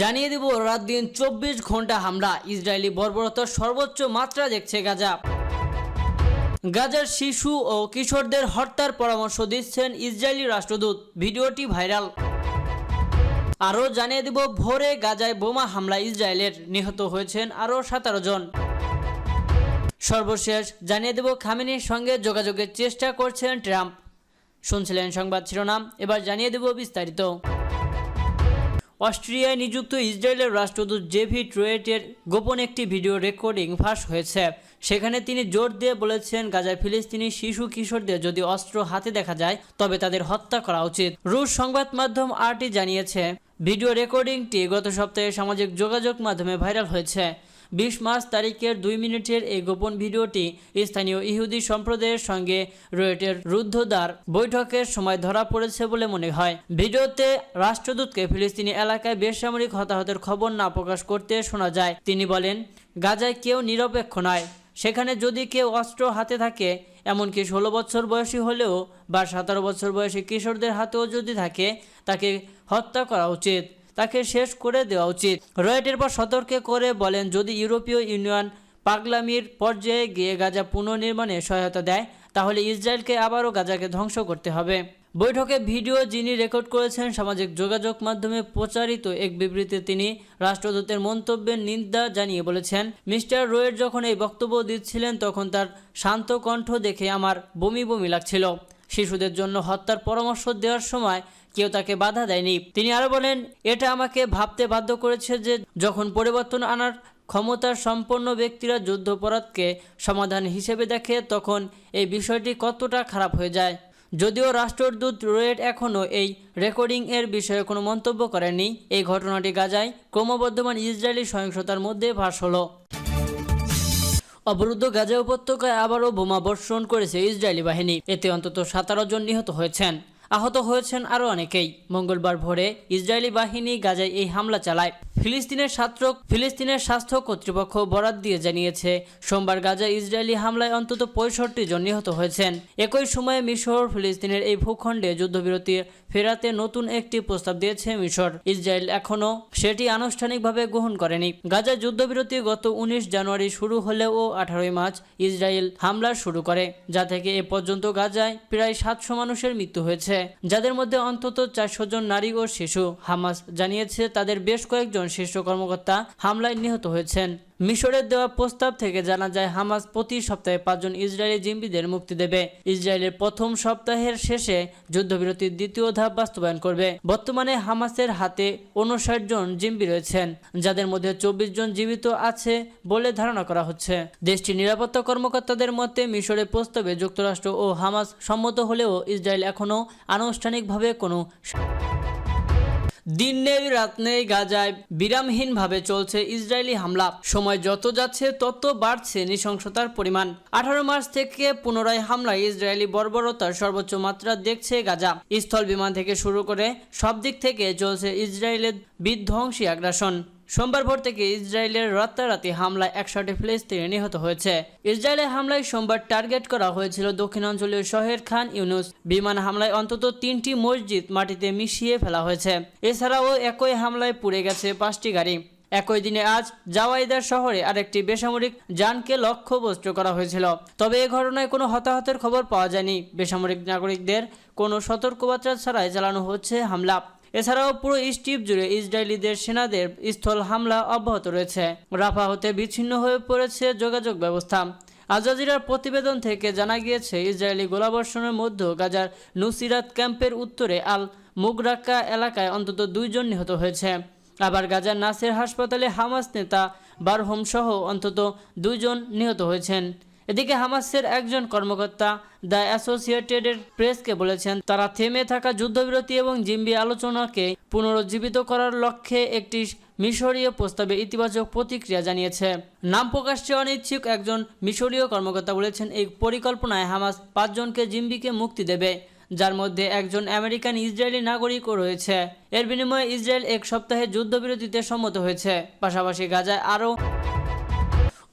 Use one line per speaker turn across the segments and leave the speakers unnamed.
জানিয়ে দেব রাত দিন 24 ঘন্টা হামলা, ইসরায়েলি বর্বরতার সর্বোচ্চ মাত্রা দেখছে গাজা। গাজার শিশু ও কিশোরদের হত্যার পরামর্শ দিচ্ছেন ইসরায়েলি রাষ্ট্রদূত, ভিডিওটি ভাইরাল। আরও জানিয়ে দেব ভোরে গাজায় বোমা হামলা ইসরায়েলের, নিহত হয়েছেন আরও 17 জন। সর্বশেষ জানিয়ে দেব খামেনির সঙ্গে যোগাযোগের চেষ্টা করছেন ট্রাম্প। শুনছিলেন সংবাদ শিরোনাম, এবার জানিয়ে দেব বিস্তারিত। অস্ট্রিয়ায় নিযুক্ত ইসরায়েলের রাষ্ট্রদূত জেভি ট্রুয়েটের গোপন একটি ভিডিও রেকর্ডিং ফাঁস হয়েছে। সেখানে তিনি জোর দিয়ে বলেছেন, গাজায় ফিলিস্তিনি শিশু কিশোরদের যদি অস্ত্র হাতে দেখা যায় তবে তাদের হত্যা করা উচিত। রুশ সংবাদ মাধ্যম আরটি জানিয়েছে, ভিডিও রেকর্ডিংটি গত সপ্তাহে সামাজিক যোগাযোগ মাধ্যমে ভাইরাল হয়েছে। 20 মার্চ তারিখের 2 মিনিটের এই গোপন ভিডিওটি স্থানীয় ইহুদি সম্প্রদায়ের সঙ্গে রুয়েটের রুদ্ধদ্বার বৈঠকের সময় ধরা পড়েছে বলে মনে হয়। ভিডিওতে রাষ্ট্রদূতকে ফিলিস্তিনি এলাকায় বেসামরিক হতাহতের খবর না প্রকাশ করতে শোনা যায়। তিনি বলেন, গাজায় কেউ নিরপেক্ষ নয়। সেখানে যদি কেউ অস্ত্র হাতে থাকে, এমনকি 16 বছর বয়সী হলেও বা 17 বছর বয়সী কিশোরদের হাতেও যদি থাকে, তাকে হত্যা করা উচিত, তাকে শেষ করে দেওয়া উচিত। রয়টার পর সতর্ক করে বলেন, যদি ইউরোপীয় ইউনিয়ন পাগলামির পর্যায়ে গিয়ে গাজা পুনর্নির্মাণে সহায়তা দেয়, তাহলে ইসরায়েলকে আবারও গাজাকে ধ্বংস করতে হবে। বৈঠকে ভিডিও যিনি রেকর্ড করেছেন, সামাজিক যোগাযোগ মাধ্যমে প্রচারিত এক বিবৃতিতে তিনি রাষ্ট্রদূতের মন্তব্যের নিন্দা জানিয়ে বলেছেন, মিস্টার রোয়েট যখন এই বক্তব্য দিচ্ছিলেন তখন তার শান্ত কণ্ঠ দেখে আমার বমি বমি লাগছিল। শিশুদের জন্য হত্যার পরামর্শ দেওয়ার সময় কেউ তাকে বাধা দেয়নি। তিনি আরও বলেন, এটা আমাকে ভাবতে বাধ্য করেছে যে যখন পরিবর্তন আনার ক্ষমতার সম্পন্ন ব্যক্তিরা যুদ্ধাপরাধকে সমাধান হিসেবে দেখে, তখন এই বিষয়টি কতটা খারাপ হয়ে যায়। যদিও রাষ্ট্রদূত রোয়েট এখনও এই রেকর্ডিং এর বিষয়ে কোনো মন্তব্য করেননি। এই ঘটনাটি গাজায় ক্রমবর্ধমান ইসরায়েলি সহিংসতার মধ্যে ফাঁস হলো। অবরুদ্ধ গাজা উপত্যকায় আবারও বোমা বর্ষণ করেছে ইসরায়েলি বাহিনী। এতে অন্তত 17 জন নিহত হয়েছেন, আহত হয়েছেন আরও অনেকেই। মঙ্গলবার ভোরে ইসরায়েলি বাহিনী গাজায় এই হামলা চালায়। ফিলিস্তিনের স্বাস্থ্য কর্তৃপক্ষ বরাত দিয়ে জানিয়েছে, সোমবার গাজায় ইসরায়েলি হামলায় অন্তত 65 জন নিহত হয়েছেন। একই সময়ে মিশর ফিলিস্তিনের এই ভূখণ্ডে যুদ্ধবিরতি ফেরাতে নতুন একটি প্রস্তাব দিয়েছে মিশর। ইসরায়েল এখনও সেটি আনুষ্ঠানিকভাবে গ্রহণ করেনি। গাজায় যুদ্ধবিরতি গত 19 জানুয়ারি শুরু হলেও 18 মার্চ ইসরায়েল হামলা শুরু করে, যা থেকে এ পর্যন্ত গাজায় প্রায় 700 মানুষের মৃত্যু হয়েছে, যাদের মধ্যে অন্তত 400 জন নারী ও শিশু। হামাস জানিয়েছে তাদের বেশ কয়েকজন শীর্ষ কর্মকর্তা হামলায় নিহত হয়েছেন। মিশরের দেওয়া প্রস্তাব থেকে জানা যায়, হামাস প্রতি সপ্তাহে 5 জন ইসরায়েলি জিম্মিদের মুক্তি দেবে। ইসরায়েলের প্রথম সপ্তাহের শেষে যুদ্ধবিরতির দ্বিতীয় ধাপ বাস্তবায়ন করবে। বর্তমানে হামাসের হাতে 59 জন জিম্মি রয়েছেন, যাদের মধ্যে 24 জন জীবিত আছে বলে ধারণা করা হচ্ছে। দেশটির নিরাপত্তা কর্মকর্তাদের মতে, মিশরের প্রস্তাবে যুক্তরাষ্ট্র ও হামাস সম্মত হলেও ইসরায়েল এখনও আনুষ্ঠানিকভাবে কোনো দিন নেই রাত নেই গাজায় বিরামহীনভাবে চলছে ইসরায়েলি হামলা। সময় যত যাচ্ছে তত বাড়ছে নৃশংসতার পরিমাণ। 18 মার্চ থেকে পুনরায় হামলায় ইসরায়েলি বর্বরতার সর্বোচ্চ মাত্রা দেখছে গাজা। স্থল বিমান থেকে শুরু করে সব দিক থেকে চলছে ইসরায়েলের বিধ্বংসী আগ্রাসন। সোমবার ভোর থেকে ইসরায়েলের রাতারাতি হামলায় 61 ফিলিস্তিনি নিহত হয়েছে। ইসরায়েলের হামলায় সোমবার টার্গেট করা হয়েছিল দক্ষিণাঞ্চলীয় শহর খান ইউনুস। বিমান হামলায় অন্তত 3টি মসজিদ মাটিতে মিশিয়ে ফেলা হয়েছে। এছাড়াও একই হামলায় পুড়ে গেছে 5টি গাড়ি। একই দিনে আজ জাওয়াইদার শহরে আরেকটি বেসামরিক যানকে লক্ষ্যবস্তু করা হয়েছিল। তবে এ ঘটনায় কোনো হতাহতের খবর পাওয়া যায়নি। বেসামরিক নাগরিকদের কোনো সতর্কবার্তা ছাড়াই চালানো হচ্ছে হামলা। এছাড়াও পুরো স্ট্রিপ জুড়ে ইসরায়েলিদের সেনাদের স্থল হামলা অব্যাহত রয়েছে। রাফা হতে বিচ্ছিন্ন হয়ে পড়েছে যোগাযোগ ব্যবস্থা। আল জাজিরার প্রতিবেদন থেকে জানা গিয়েছে, ইসরায়েলি গোলাবর্ষণের মধ্যে গাজার নুসিরাত ক্যাম্পের উত্তরে আল মুগরাক্কা এলাকায় অন্তত 2 জন নিহত হয়েছে। আবার গাজার নাসের হাসপাতালে হামাস নেতা বারহম সহ অন্তত 2 জন নিহত হয়েছেন। এদিকে হামাসের একজন কর্মকর্তা দ্য অ্যাসোসিয়েটেড প্রেসকে বলেছেন, তারা থেমে থাকা যুদ্ধবিরতি এবং জিম্মি আলোচনাকে পুনরুজ্জীবিত করার লক্ষ্যে একটি মিশরীয় প্রস্তাবে ইতিবাচক প্রতিক্রিয়া জানিয়েছে। নাম প্রকাশে অনিচ্ছুক একজন মিশরীয় কর্মকর্তা বলেছেন, এই পরিকল্পনায় হামাস 5 জনকে জিম্মিকে মুক্তি দেবে, যার মধ্যে একজন আমেরিকান ইসরায়েলি নাগরিকও রয়েছে। এর বিনিময়ে ইসরায়েল 1 সপ্তাহের যুদ্ধবিরতিতে সম্মত হয়েছে। পাশাপাশি গাজায়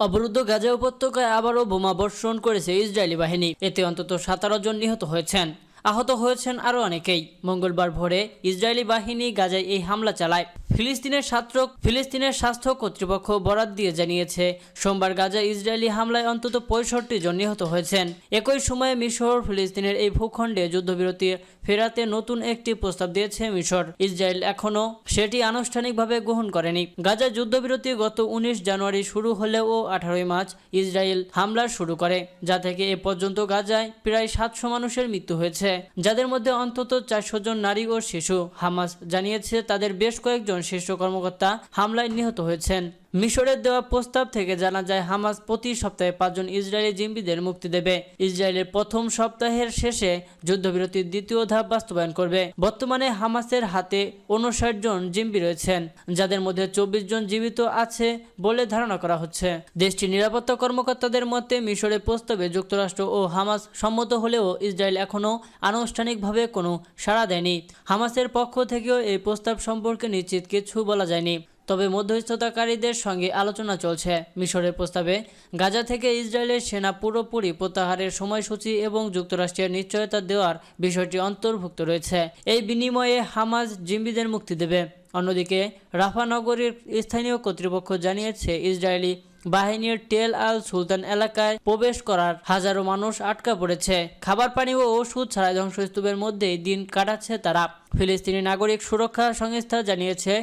অবরুদ্ধ গাজা উপত্যকায় আবারও বোমা বর্ষণ করেছে ইসরায়েলি বাহিনী। এতে অন্তত 17 জন নিহত হয়েছেন, আহত হয়েছেন আরও অনেকেই। মঙ্গলবার ভোরে ইসরায়েলি বাহিনী গাজায় এই হামলা চালায়। ফিলিস্তিনের স্বাস্থ্য কর্তৃপক্ষ বরাত দিয়ে জানিয়েছে, সোমবার গাজায় ইসরায়েলি হামলায় অন্তত 65 জন নিহত হয়েছেন। একই সময়ে মিশর ফিলিস্তিনের এই ভূখণ্ডে যুদ্ধবিরতি ফেরাতে নতুন একটি প্রস্তাব দিয়েছে মিশর। ইসরায়েল এখনও সেটি আনুষ্ঠানিকভাবে গ্রহণ করেনি। গাজায় যুদ্ধবিরতি গত 19 জানুয়ারি শুরু হলেও 18 মার্চ ইসরায়েল হামলা শুরু করে, যা থেকে এ পর্যন্ত গাজায় প্রায় 700 মানুষের মৃত্যু হয়েছে, যাদের মধ্যে অন্তত 400 জন নারী ও শিশু। হামাস জানিয়েছে তাদের বেশ কয়েকজন শীর্ষ কর্মকর্তা হামলায় নিহত হয়েছেন। মিশরের দেওয়া প্রস্তাব থেকে জানা যায় হামাস প্রতি সপ্তাহে 5 জন ইসরায়েলি জিম্মিদের মুক্তি দেবে। ইসরায়েলের প্রথম সপ্তাহের শেষে যুদ্ধবিরতির দ্বিতীয় ধাপ বাস্তবায়ন করবে। বর্তমানে হামাসের হাতে 59 জন জিম্মি রয়েছেন, যাদের মধ্যে 24 জন জীবিত আছে বলে ধারণা করা হচ্ছে। দেশটির নিরাপত্তা কর্মকর্তাদের মতে মিশরের প্রস্তাবে যুক্তরাষ্ট্র ও হামাস সম্মত হলেও ইসরায়েল এখনও আনুষ্ঠানিকভাবে কোনো সাড়া দেয়নি। হামাসের পক্ষ থেকেও এই প্রস্তাব সম্পর্কে নিশ্চিত কিছু বলা যায়নি, তবে মধ্যস্থতাকারীদের সঙ্গে আলোচনা চলছে। মিশরের প্রস্তাবে গাজা থেকে ইসরায়েলের সেনা পুরোপুরি প্রত্যাহারের সময়সূচি এবং যুক্তরাষ্ট্রের নিশ্চয়তা দেওয়ার বিষয়টি অন্তর্ভুক্ত রয়েছে। এই বিনিময়ে হামাস জিম্মিদের মুক্তি দেবে। অন্যদিকে রাফা নগরীর স্থানীয় কর্তৃপক্ষ জানিয়েছে ইসরায়েলি বাহিনীর টেল আল সুলতান এলাকায় প্রবেশ করার হাজারো মানুষ আটকা পড়েছে। খাবার পানি ও ওষুধ ছাড়াই ধ্বংসস্তূপের মধ্যেই দিন কাটাচ্ছে তারা। ফিলিস্তিনি নাগরিক সুরক্ষা সংস্থা জানিয়েছে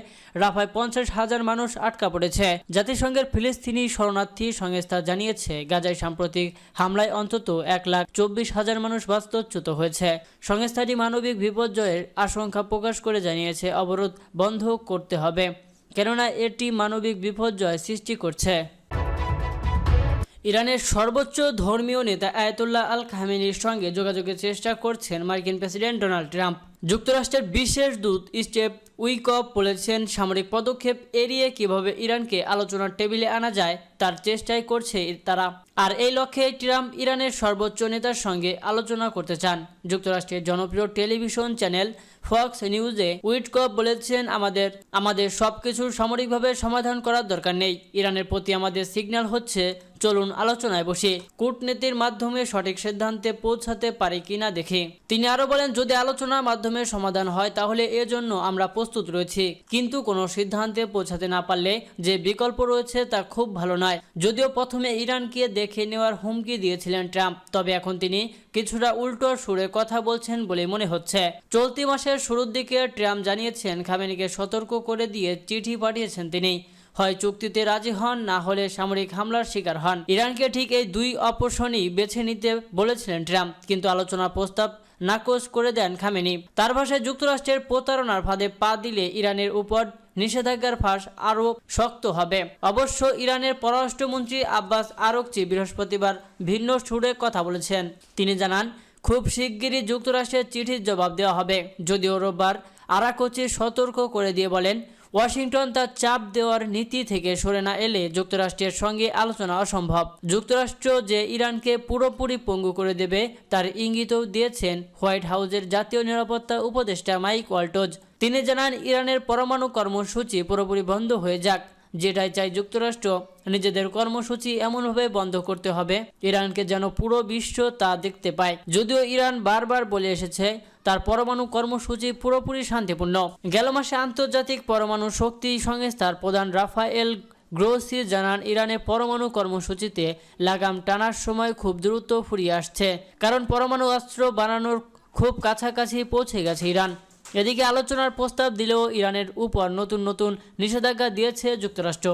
রাফায় 50,000 মানুষ আটকা পড়েছে। জাতিসংঘের ফিলিস্তিনি শরণার্থী সংস্থা জানিয়েছে গাজায় সাম্প্রতিক হামলায় অন্তত 1,24,000 মানুষ বাস্তুচ্যুত হয়েছে। সংস্থাটি মানবিক বিপর্যয়ের আশঙ্কা প্রকাশ করে জানিয়েছে অবরোধ বন্ধ করতে হবে, কেননা এটি মানবিক বিপর্যয় সৃষ্টি করছে। ইরানের সর্বোচ্চ ধর্মীয় নেতা আয়াতুল্লাহ আল খামেনির সঙ্গে যোগাযোগের চেষ্টা করছেন মার্কিন প্রেসিডেন্ট ডোনাল্ড ট্রাম্প। যুক্তরাষ্ট্রের বিশেষ দূত স্টিভ উইকফ বলেছেন, সামরিক পদক্ষেপ এড়িয়ে কিভাবে ইরানকে আলোচনার টেবিলে আনা যায় তার চেষ্টাই করছে তারা। আর এই লক্ষ্যে ট্রাম্প ইরানের সর্বোচ্চ নেতার সঙ্গে আলোচনা করতে চান। যুক্তরাষ্ট্রের জনপ্রিয় টেলিভিশন চ্যানেল ফক্স নিউজে উইটকফ বলেছেন, আমাদের সবকিছু সামরিকভাবে সমাধান করার দরকার নেই। ইরানের প্রতি আমাদের সিগন্যাল হচ্ছে চলুন আলোচনায় বসি, কূটনীতির মাধ্যমে সঠিক সিদ্ধান্তে পৌঁছাতে পারি কিনা দেখি। তিনি আরো বলেন, যদি আলোচনার মাধ্যমে সমাধান হয় তাহলে এজন্য আমরা প্রস্তুত রয়েছি, কিন্তু কোনো সিদ্ধান্তে পৌঁছাতে না পারলে যে বিকল্প রয়েছে তা খুব ভালো নয়। যদিও প্রথমে ইরানকে দেখে নেওয়ার হুমকি দিয়েছিলেন ট্রাম্প, তবে এখন তিনি কিছুটা উল্টো সুরে কথা বলছেন বলে মনে হচ্ছে। চলতি মাসের শুরুর দিকে ট্রাম্প জানিয়েছেন খামেনিকে সতর্ক করে দিয়ে চিঠি পাঠিয়েছেন তিনি, হয় চুক্তিতে রাজি হন, না হলে সামরিক হামলার শিকার হন। ইরানকে ঠিক এই দুই অপশনই বেছে নিতে বলেছিলেন ট্রাম্প, কিন্তু আলোচনার প্রস্তাব নাকচ করে দেন খামেনি। তার ভাষায় যুক্তরাষ্ট্রের প্রতারণার ফাঁদে পা দিলে ইরানের উপর নিষেধাজ্ঞার ফাঁস আরও শক্ত হবে। অবশ্য ইরানের পররাষ্ট্রমন্ত্রী আব্বাস আরাকচি বৃহস্পতিবার ভিন্ন সুরে কথা বলেছেন। তিনি জানান, খুব শিগগিরই যুক্তরাষ্ট্রের চিঠির জবাব দেওয়া হবে। যদিও রোববার আরাকচি সতর্ক করে দিয়ে বলেন, ওয়াশিংটন তার চাপ দেওয়ার নীতি থেকে সরে না এলে যুক্তরাষ্ট্রের সঙ্গে আলোচনা অসম্ভব। যুক্তরাষ্ট্র যে ইরানকে পুরোপুরি পঙ্গু করে দেবে তার ইঙ্গিতও দিয়েছেন হোয়াইট হাউসের জাতীয় নিরাপত্তা উপদেষ্টা মাইক ওয়াল্টজ। তিনি জানান, ইরানের পরমাণু কর্মসূচি পুরোপুরি বন্ধ হয়ে যাক, যেটাই চাই যুক্তরাষ্ট্র। নিজেদের কর্মসূচি এমনভাবে বন্ধ করতে হবে ইরানকে যেন পুরো বিশ্ব তা দেখতে পায়। যদিও ইরান বারবার বলে এসেছে তার পরমাণু কর্মসূচি পুরোপুরি শান্তিপূর্ণ। গেল মাসে আন্তর্জাতিক পরমাণু শক্তি সংস্থার প্রধান রাফায়েল গ্রোসি জানান, ইরানের পরমাণু কর্মসূচিতে লাগাম টানার সময় খুব দ্রুত ফুরিয়ে আসছে, কারণ পরমাণু অস্ত্র বানানোর খুব কাছাকাছি পৌঁছে গেছে ইরান। এদিকে আলোচনার প্রস্তাব দিলেও ইরানের উপর নতুন নিষেধাজ্ঞা দিয়েছে যুক্তরাষ্ট্র।